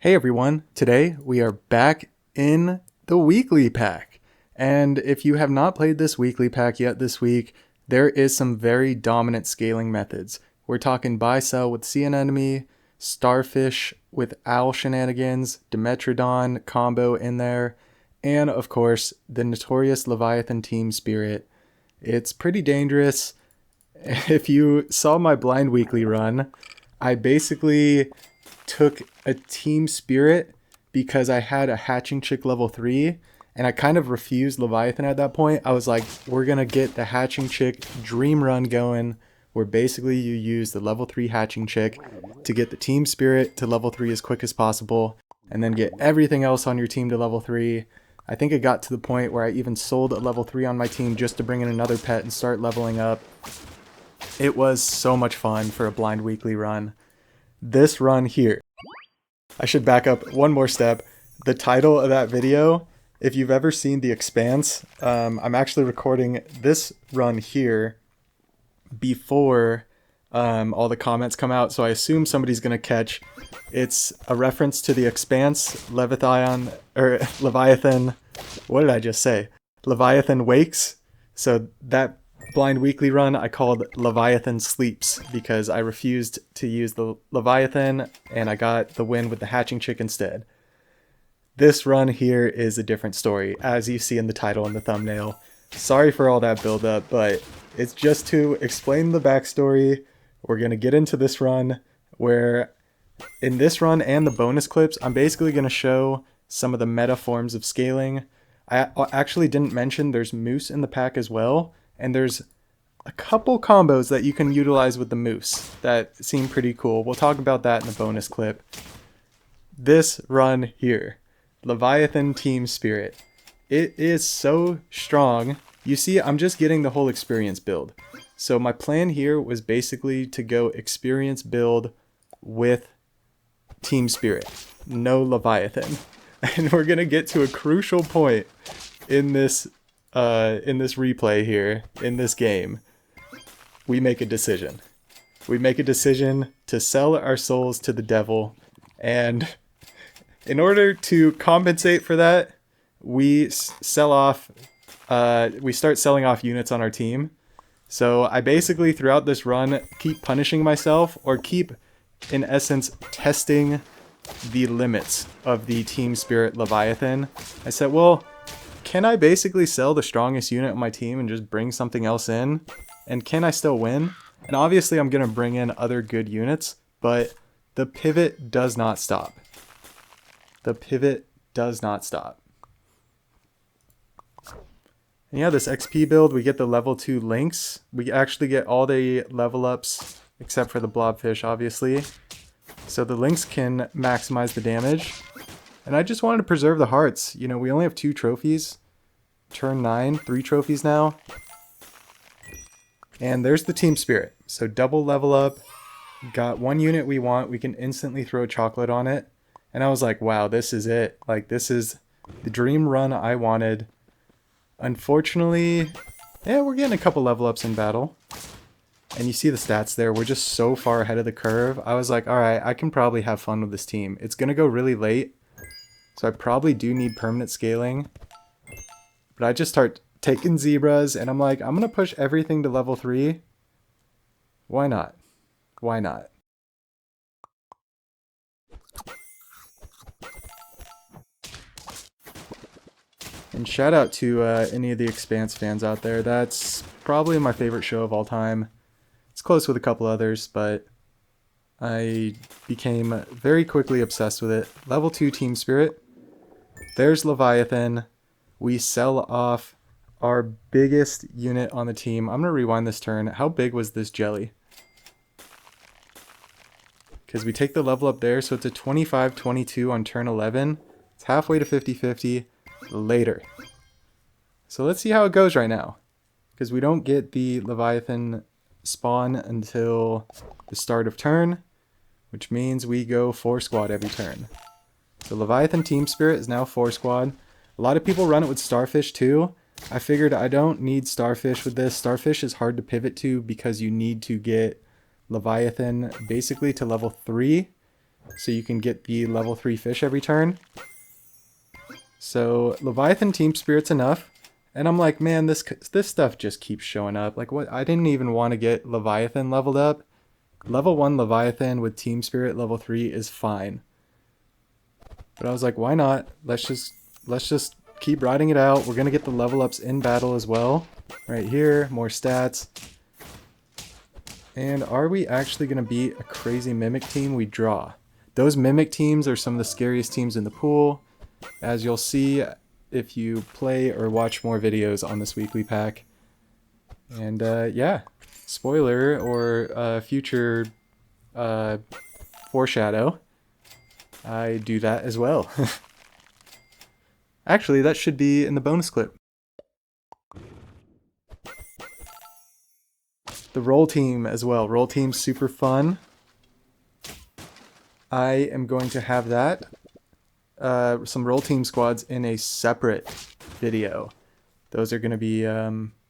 Hey everyone, today we are back in the weekly pack. And if you have not played this weekly pack yet this week, there is some very dominant scaling methods. We're talking buy sell with sea anemone, starfish with owl shenanigans, Dimetrodon combo in there, and of course the notorious Leviathan Team Spirit. It's pretty dangerous. If you saw my blind weekly run, I basically took a Team Spirit because I had a hatching chick level 3 and I kind of refused Leviathan at that point. I was like, we're gonna get the hatching chick dream run going, where basically you use the level 3 hatching chick to get the Team Spirit to level 3 as quick as possible and then get everything else on your team to level 3. I think it got to the point where I even sold a level 3 on my team just to bring in another pet and start leveling up. It was so much fun for a blind weekly run. This run here, I should back up one more step. The title of that video, if you've ever seen The Expanse, I'm actually recording this run here before all the comments come out, so I assume somebody's gonna catch. It's a reference to The Expanse, Leviathan, what did I just say? Leviathan Wakes. So that blind weekly run I called Leviathan Sleeps because I refused to use the Leviathan and I got the win with the hatching chick instead. This run here is a different story, as you see in the title and the thumbnail. Sorry for all that build up, but it's just to explain the backstory. We're going to get into this run where in this run and the bonus clips, I'm basically going to show some of the meta forms of scaling. I actually didn't mention there's moose in the pack as well. And there's a couple combos that you can utilize with the moose that seem pretty cool. We'll talk about that in the bonus clip. This run here, Leviathan Team Spirit. It is so strong. You see, I'm just getting the whole experience build. So my plan here was basically to go experience build with Team Spirit. No Leviathan. And we're going to get to a crucial point in this replay here, in this game. We make a decision. We make a decision to sell our souls to the devil, and in order to compensate for that, we sell off, we start selling off units on our team. So I basically, throughout this run, keep punishing myself, or keep, in essence, testing the limits of the Team Spirit Leviathan. I said, well, can I basically sell the strongest unit on my team and just bring something else in? And can I still win? And obviously I'm going to bring in other good units, but the pivot does not stop. The pivot does not stop. And yeah, this XP build, we get the level 2 links. We actually get all the level ups, except for the blobfish, obviously. So the links can maximize the damage. And I just wanted to preserve the hearts. You know, we only have 2 trophies. Turn 9, 3 trophies now. And there's the Team Spirit. So double level up. Got 1 unit we want. We can instantly throw chocolate on it. And I was like, wow, this is it. Like, this is the dream run I wanted. Unfortunately, yeah, we're getting a couple level ups in battle. And you see the stats there. We're just so far ahead of the curve. I was like, all right, I can probably have fun with this team. It's going to go really late. So I probably do need permanent scaling. But I just start taking zebras and I'm like, I'm going to push everything to level 3. Why not? Why not? And shout out to any of the Expanse fans out there. That's probably my favorite show of all time. It's close with a couple others, but I became very quickly obsessed with it. Level 2 Team Spirit. There's Leviathan. We sell off our biggest unit on the team. I'm going to rewind this turn. How big was this jelly? Because we take the level up there, so it's a 25-22 on turn 11. It's halfway to 50-50 later. So let's see how it goes right now. Because we don't get the Leviathan spawn until the start of turn, which means we go 4 squad every turn. The Leviathan Team Spirit is now 4 squad. A lot of people run it with Starfish too. I figured I don't need Starfish with this. Starfish is hard to pivot to because you need to get Leviathan basically to level 3 so you can get the level 3 fish every turn. So Leviathan Team Spirit's enough. And I'm like, man, this stuff just keeps showing up. Like, what? I didn't even want to get Leviathan leveled up. Level 1 Leviathan with Team Spirit level 3 is fine. But I was like, why not? Let's just keep riding it out. We're going to get the level ups in battle as well. Right here, more stats. And are we actually going to beat a crazy Mimic team? We draw. Those Mimic teams are some of the scariest teams in the pool, as you'll see if you play or watch more videos on this weekly pack. And yeah, spoiler or future foreshadow, I do that as well. Actually, that should be in the bonus clip. The roll team as well. Roll team's super fun. I am going to have that. Some roll team squads in a separate video. Those are going to be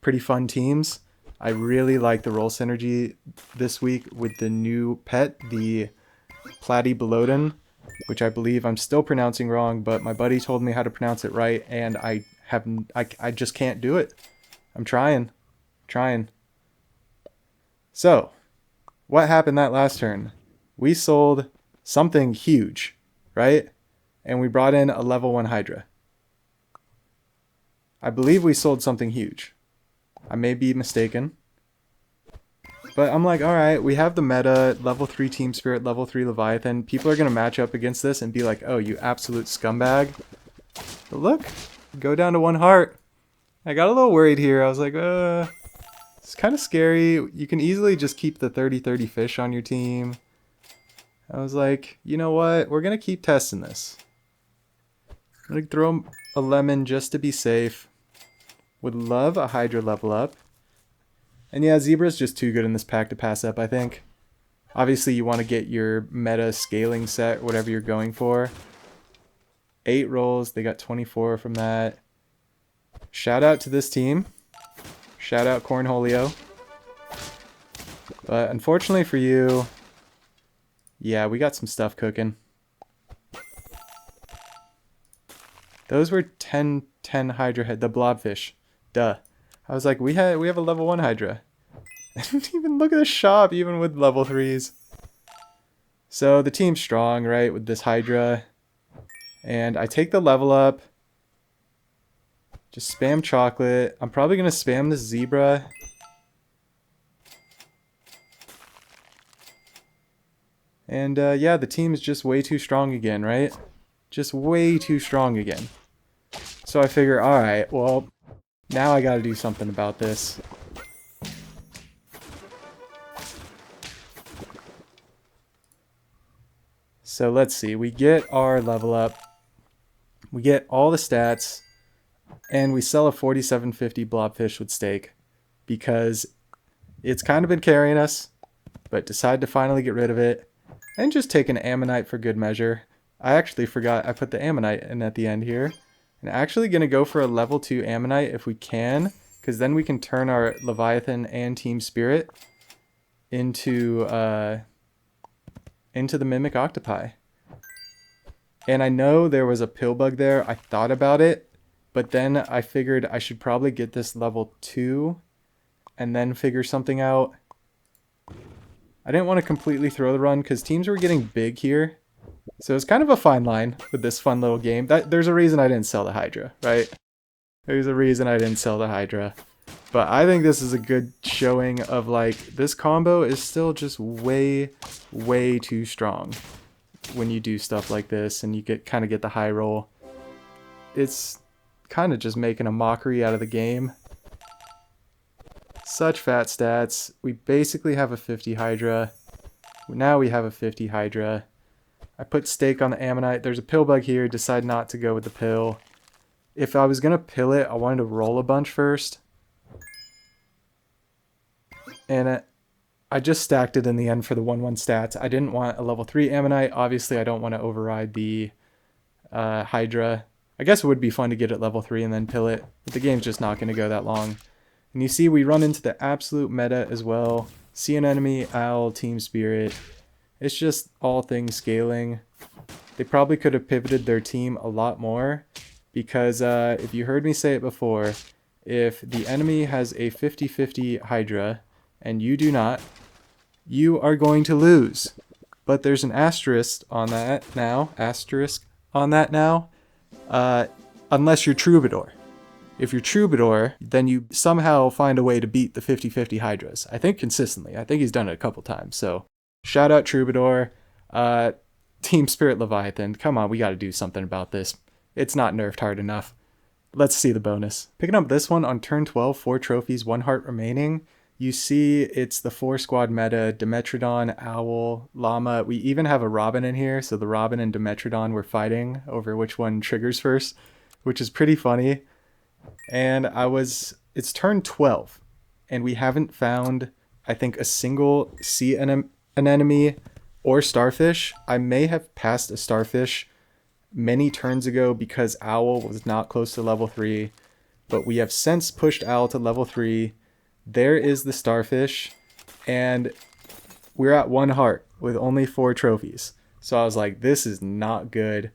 pretty fun teams. I really like the roll synergy this week with the new pet, the Platybalodon, which I believe I'm still pronouncing wrong, but my buddy told me how to pronounce it right, and I just can't do it. I'm trying. So, what happened that last turn? We sold something huge, right? And we brought in a level 1 Hydra. I believe we sold something huge. I may be mistaken. But I'm like, alright, we have the meta, level 3 Team Spirit, level 3 Leviathan. People are going to match up against this and be like, oh, you absolute scumbag. But look, go down to 1 heart. I got a little worried here. I was like, it's kind of scary. You can easily just keep the 30-30 fish on your team. I was like, you know what? We're going to keep testing this. I'm going to throw a lemon just to be safe. Would love a Hydra level up. And yeah, Zebra's just too good in this pack to pass up, I think. Obviously, you want to get your meta scaling set, whatever you're going for. 8 rolls. They got 24 from that. Shout out to this team. Shout out Cornholio. But unfortunately for you, yeah, we got some stuff cooking. Those were 10 Hydra head, the blobfish. Duh. I was like, we have a level 1 Hydra. And even look at the shop, even with level 3s. So the team's strong, right, with this Hydra. And I take the level up. Just spam chocolate. I'm probably going to spam the zebra. And yeah, the team is just way too strong again, right? Just way too strong again. So I figure, alright, well, now I gotta do something about this. So let's see, we get our level up. We get all the stats. And we sell a 47.50 blobfish with steak. Because it's kind of been carrying us. But decide to finally get rid of it. And just take an ammonite for good measure. I actually forgot I put the ammonite in at the end here. And actually going to go for a level 2 ammonite if we can. Because then we can turn our Leviathan and Team Spirit into the Mimic Octopi. And I know there was a pill bug there. I thought about it. But then I figured I should probably get this level 2. And then figure something out. I didn't want to completely throw the run because teams were getting big here. So it's kind of a fine line with this fun little game. There's a reason I didn't sell the Hydra, right? There's a reason I didn't sell the Hydra. But I think this is a good showing of, like, this combo is still just way, way too strong when you do stuff like this and you kind of get the high roll. It's kind of just making a mockery out of the game. Such fat stats. We basically have a 50 Hydra. Now we have a 50 Hydra. I put steak on the ammonite. There's a pill bug here. Decide not to go with the pill. If I was going to pill it, I wanted to roll a bunch first. And I just stacked it in the end for the 1-1 stats. I didn't want a level 3 ammonite. Obviously, I don't want to override the Hydra. I guess it would be fun to get it level 3 and then pill it. But the game's just not going to go that long. And you see we run into the absolute meta as well. Sea Anemone, Owl, Team Spirit. It's just all things scaling. They probably could have pivoted their team a lot more because if you heard me say it before, if the enemy has a 50-50 Hydra and you do not, you are going to lose. But there's an asterisk on that now. Unless you're Troubadour. If you're Troubadour, then you somehow find a way to beat the 50-50 Hydras. I think consistently. I think he's done it a couple times. So shout out Troubadour. Team Spirit Leviathan. Come on, we got to do something about this. It's not nerfed hard enough. Let's see the bonus. Picking up this one on turn 12, 4 trophies, 1 heart remaining. You see it's the 4 squad meta, Dimetrodon, Owl, Llama. We even have a Robin in here, so the Robin and Dimetrodon were fighting over which one triggers first, which is pretty funny. And it's turn 12, and we haven't found, I think, a single sea anemone or starfish. I may have passed a starfish many turns ago because Owl was not close to level 3, but we have since pushed Owl to level 3. There is the starfish, and we're at 1 heart with only 4 trophies. So I was like, this is not good.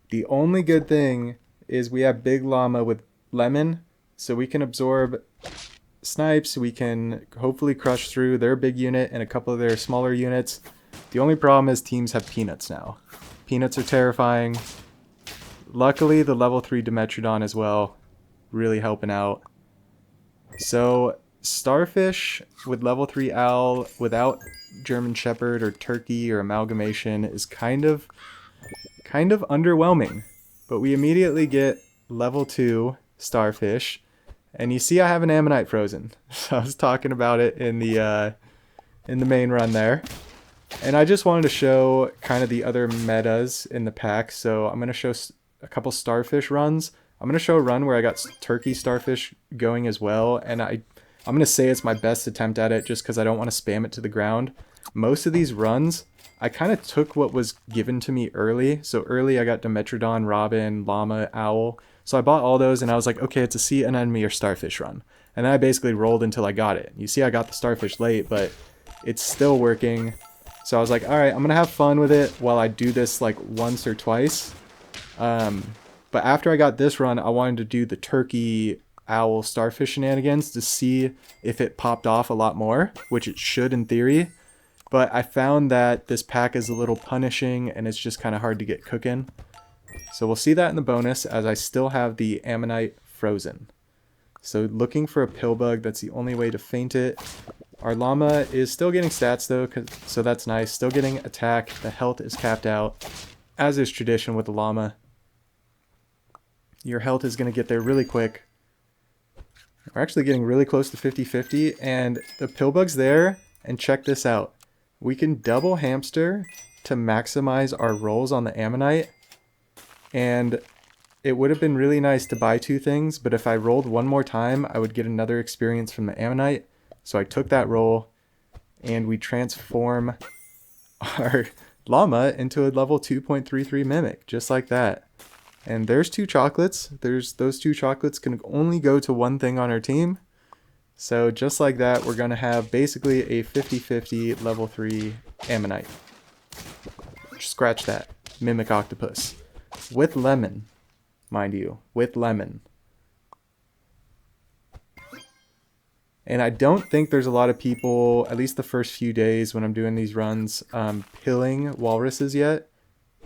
The only good thing is we have Big Llama with Lemon, so we can absorb snipes. We can hopefully crush through their big unit and a couple of their smaller units. The only problem is teams have Peanuts now. Peanuts are terrifying. Luckily, the level 3 Dimetrodon as well, really helping out. So Starfish with level 3 Owl without German Shepherd or Turkey or Amalgamation is kind of underwhelming. But we immediately get level 2 Starfish, and you see I have an Ammonite frozen. So I was talking about it in the main run there. And I just wanted to show kind of the other metas in the pack. So I'm going to show a couple Starfish runs. I'm going to show a run where I got Turkey Starfish going as well. And I'm going to say it's my best attempt at it just because I don't want to spam it to the ground. Most of these runs, I kind of took what was given to me early. So early I got Dimetrodon, Robin, Llama, Owl. So I bought all those and I was like, okay, it's a sea anemone or starfish run. And then I basically rolled until I got it. You see I got the starfish late, but it's still working. So I was like, all right, I'm going to have fun with it while I do this like once or twice. But after I got this run, I wanted to do the turkey owl starfish shenanigans to see if it popped off a lot more, which it should in theory. But I found that this pack is a little punishing and it's just kind of hard to get cooking. So we'll see that in the bonus as I still have the Ammonite frozen. So looking for a pill bug, that's the only way to feint it. Our llama is still getting stats though, so that's nice. Still getting attack. The health is capped out, as is tradition with the llama. Your health is going to get there really quick. We're actually getting really close to 50-50, and the pill bug's there, and check this out. We can double hamster to maximize our rolls on the Ammonite, and it would have been really nice to buy 2 things, but if I rolled one more time, I would get another experience from the Ammonite. So I took that roll, and we transform our llama into a level 2.33 mimic, just like that. And there's 2 chocolates. Those 2 chocolates can only go to one thing on our team. So just like that, we're going to have basically a 50-50 level 3 Ammonite. Scratch that. Mimic octopus. With lemon, mind you. With lemon. And I don't think there's a lot of people, at least the first few days when I'm doing these runs, pilling walruses yet.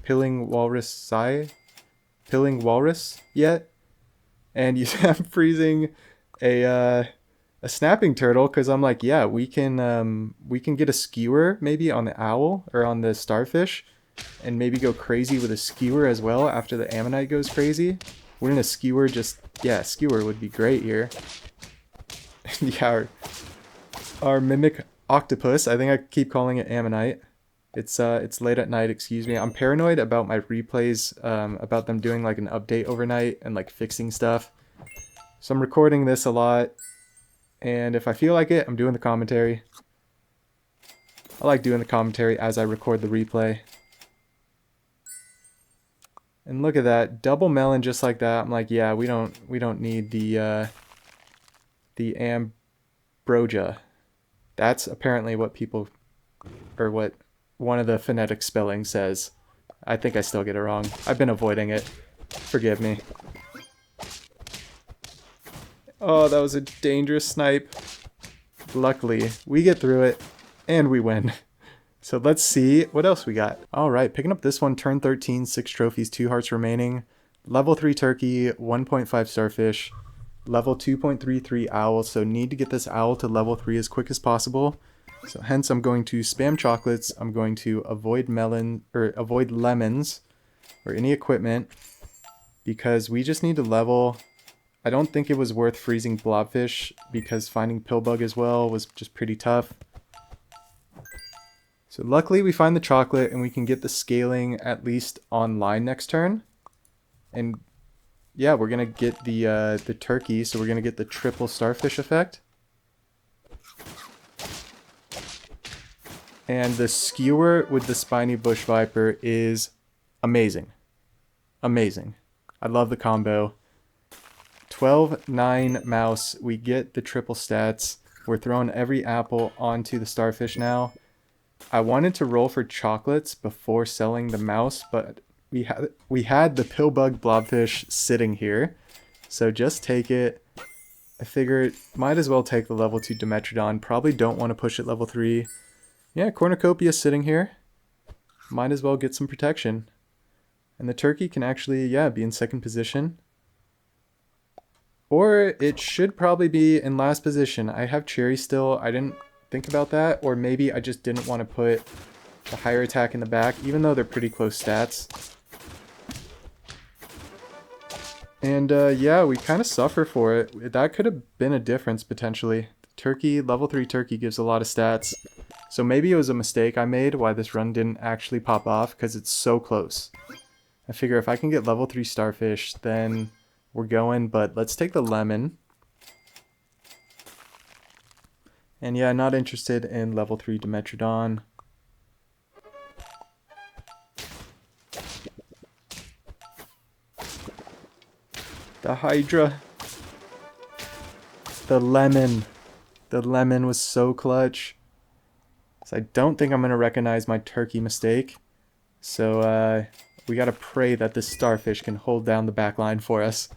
Pilling walrus yet. And I'm freezing a snapping turtle because I'm like, yeah, we can get a skewer maybe on the owl or on the starfish, and maybe go crazy with a skewer as well after the Ammonite goes crazy. Wouldn't a skewer skewer would be great here. Yeah, our mimic octopus, I think I keep calling it Ammonite. It's late at night, excuse me. I'm paranoid about my replays, about them doing like an update overnight and like fixing stuff. So I'm recording this a lot, and if I feel like it, I'm doing the commentary. I like doing the commentary as I record the replay. And look at that, double melon just like that. I'm like, yeah, we don't need the ambrosia. That's apparently what people, or what one of the phonetic spelling says. I think I still get it wrong. I've been avoiding it. Forgive me. Oh, that was a dangerous snipe. Luckily, we get through it, and we win. So let's see what else we got. Alright, picking up this one, turn 13, 6 trophies, 2 hearts remaining. Level 3 turkey, 1.5 starfish, level 2.33 owl, so need to get this owl to level 3 as quick as possible. So hence I'm going to spam chocolates, I'm going to avoid avoid lemons, or any equipment, because we just need to level. I don't think it was worth freezing blobfish, because finding pillbug as well was just pretty tough. So luckily we find the chocolate and we can get the scaling at least online next turn. And yeah, we're gonna get the turkey, so we're gonna get the triple starfish effect. And the skewer with the spiny bush viper is amazing. Amazing. I love the combo. 12, 9 mouse, we get the triple stats. We're throwing every apple onto the starfish now. I wanted to roll for chocolates before selling the mouse, but we had the pillbug blobfish sitting here. So just take it. I figured might as well take the level 2 Dimetrodon. Probably don't want to push it level 3. Yeah, Cornucopia sitting here. Might as well get some protection. And the turkey can actually, yeah, be in second position. Or it should probably be in last position. I have cherry still. I didn't think about that. Or maybe I just didn't want to put the higher attack in the back, even though they're pretty close stats. And yeah, we kind of suffer for it. That could have been a difference potentially. Turkey, level 3 turkey gives a lot of stats. So maybe it was a mistake I made why this run didn't actually pop off, because it's so close. I figure if I can get level 3 starfish, then we're going, but let's take the lemon. And yeah, not interested in level 3 Dimetrodon. The Hydra. The lemon. The lemon was so clutch. So I don't think I'm going to recognize my turkey mistake. So we got to pray that this starfish can hold down the back line for us.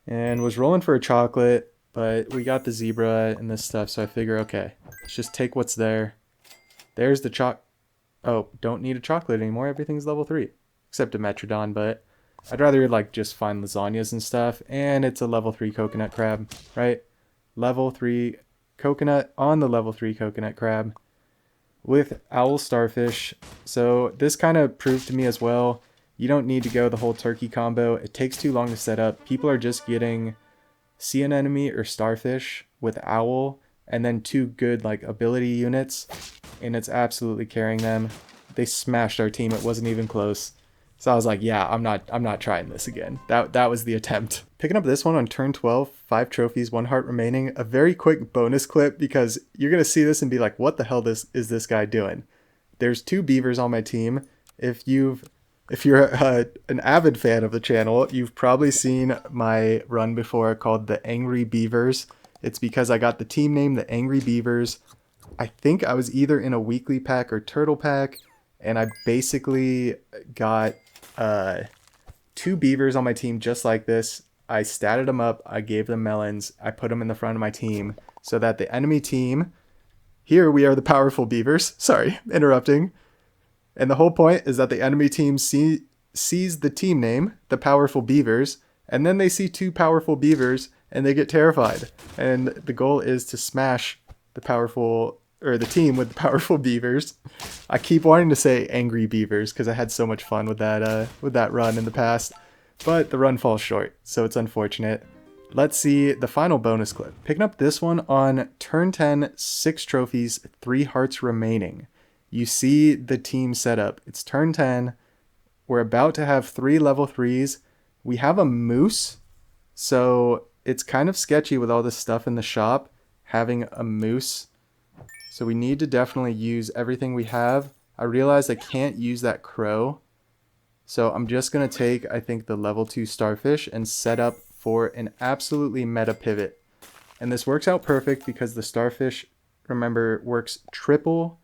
And was rolling for a chocolate, but we got the zebra and this stuff, so I figure, okay, let's just take what's there. There's the Oh, don't need a chocolate anymore. Everything's level 3. Except a Metrodon, but I'd rather like just find lasagnas and stuff. And it's a level 3 coconut crab, right? Level 3 coconut on the level 3 coconut crab with owl starfish. So this kind of proved to me as well, you don't need to go the whole turkey combo. It takes too long to set up. People are just getting sea anemone or starfish with owl and then 2 good like ability units, and it's absolutely carrying them. They smashed our team. It wasn't even close. So I was like, yeah, I'm not trying this again. That was the attempt. Picking up this one on turn 12, 5 trophies, 1 heart remaining. A very quick bonus clip, because you're gonna see this and be like, what the hell is this guy doing? There's 2 beavers on my team. If you're an avid fan of the channel, you've probably seen my run before called the Angry Beavers. It's because I got the team name the Angry Beavers. I think I was either in a weekly pack or turtle pack, and I basically got 2 beavers on my team just like this. I statted them up, I gave them melons, I put them in the front of my team so that the enemy team, here we are the Powerful Beavers, sorry, interrupting. And the whole point is that the enemy team sees the team name, the Powerful Beavers, and then they see 2 powerful beavers and they get terrified. And the goal is to smash the team with the Powerful Beavers. I keep wanting to say Angry Beavers because I had so much fun with that run in the past, but the run falls short, so it's unfortunate. Let's see the final bonus clip. Picking up this one on turn 10, 6 trophies, 3 hearts remaining. You see the team setup. It's turn 10. We're about to have 3 level 3s. We have a moose, so it's kind of sketchy with all this stuff in the shop, having a moose. So we need to definitely use everything we have. I realized I can't use that crow. So I'm just going to take, I think, the level 2 starfish and set up for an absolutely meta pivot. And this works out perfect because the starfish, remember, works triple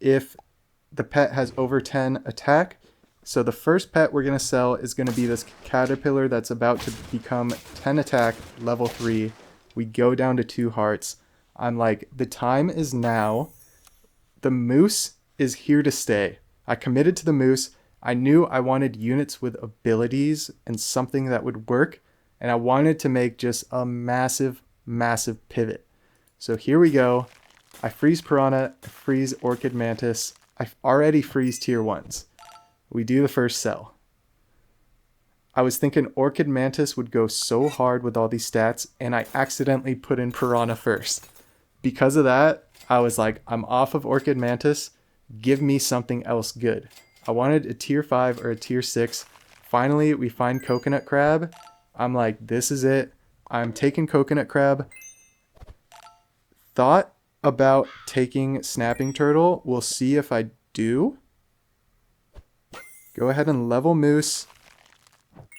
if the pet has over 10 attack. So the first pet we're going to sell is going to be this caterpillar that's about to become 10 attack, level 3. We go down to 2 hearts. I'm like, the time is now. The moose is here to stay. I committed to the moose. I knew I wanted units with abilities and something that would work. And I wanted to make just a massive, massive pivot. So here we go. I freeze Piranha, I freeze Orchid Mantis. I already freeze tier 1s. We do the first sell. I was thinking Orchid Mantis would go so hard with all these stats, and I accidentally put in Piranha first. Because of that, I was like, I'm off of Orchid Mantis. Give me something else good. I wanted a tier 5 or a tier 6. Finally, we find Coconut Crab. I'm like, this is it. I'm taking Coconut Crab. Thought about taking Snapping Turtle. We'll see if I do. Go ahead and level Moose.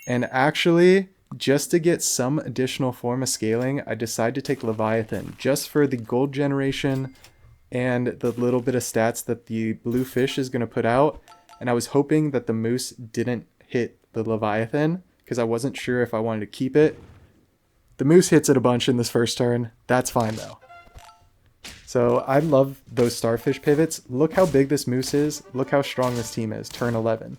And actually, just to get some additional form of scaling, I decided to take Leviathan just for the gold generation and the little bit of stats that the blue fish is going to put out. And I was hoping that the Moose didn't hit the Leviathan because I wasn't sure if I wanted to keep it. The Moose hits it a bunch in this first turn. That's fine though. So I love those Starfish pivots. Look how big this Moose is. Look how strong this team is. Turn 11.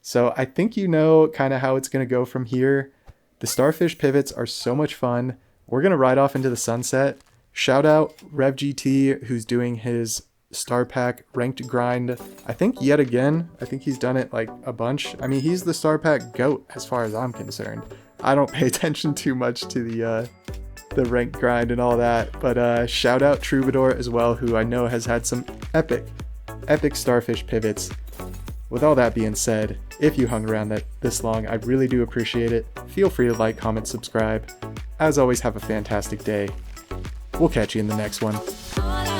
So I think you know kind of how it's going to go from here. The Starfish pivots are so much fun. We're going to ride off into the sunset. Shout out RevGT, who's doing his Star Pack ranked grind. I think yet again, I think he's done it like a bunch. I mean, he's the Star Pack GOAT as far as I'm concerned. I don't pay attention too much to the ranked grind and all that. But shout out Troubadour as well, who I know has had some epic Starfish pivots. With all that being said, if you hung around this long, I really do appreciate it. Feel free to like, comment, subscribe. As always, have a fantastic day. We'll catch you in the next one.